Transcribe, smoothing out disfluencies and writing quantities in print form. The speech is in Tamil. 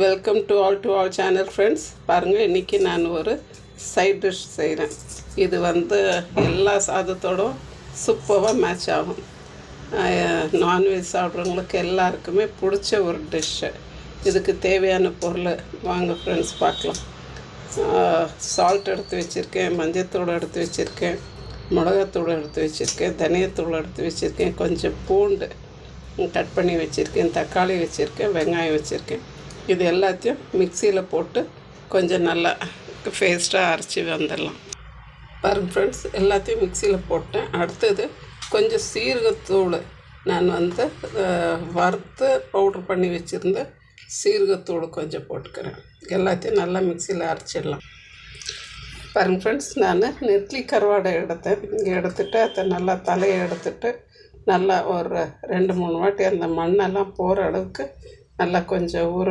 Welcome to all channel friends. பாருங்கள், இன்றைக்கி நான் ஒரு சைட் டிஷ் செய்கிறேன். இது எல்லா சாதத்தோடும் சூப்பராக மேட்ச் ஆகும். நான்வெஜ் சாப்பிட்றவங்களுக்கு எல்லாருக்குமே பிடிச்ச ஒரு டிஷ்ஷு. இதுக்கு தேவையான பொருள் வாங்க ஃப்ரெண்ட்ஸ் பார்க்கலாம். சால்ட் எடுத்து வச்சுருக்கேன், மஞ்சத்தூள் எடுத்து வச்சுருக்கேன், மிளகாத்தூள் எடுத்து வச்சுருக்கேன், தனியாத்தூள் எடுத்து வச்சுருக்கேன், கொஞ்சம் பூண்டு கட் பண்ணி வச்சுருக்கேன், தக்காளி வச்சுருக்கேன், வெங்காயம் வச்சுருக்கேன். இது எல்லாத்தையும் மிக்சியில் போட்டு கொஞ்சம் நல்லா பேஸ்ட்டாக அரைச்சி வந்துடலாம். பாருங்கள் ஃப்ரெண்ட்ஸ், எல்லாத்தையும் மிக்சியில் போட்டேன். அடுத்தது கொஞ்சம் சீரகத்தூள் நான் வறுத்து பவுட்ரு பண்ணி வச்சுருந்த சீரகத்தூள் கொஞ்சம் போட்டுக்கிறேன். எல்லாத்தையும் நல்லா மிக்சியில் அரைச்சிடலாம். பாருங்கள் ஃப்ரெண்ட்ஸ், நான் நெத்திலி கருவாடை எடுத்துகிட்டு அதை நல்லா தலையை எடுத்துகிட்டு நல்லா ஒரு 2-3 வாட்டி அந்த மண்ணெல்லாம் போகிற அளவுக்கு நல்லா கொஞ்சம் ஊற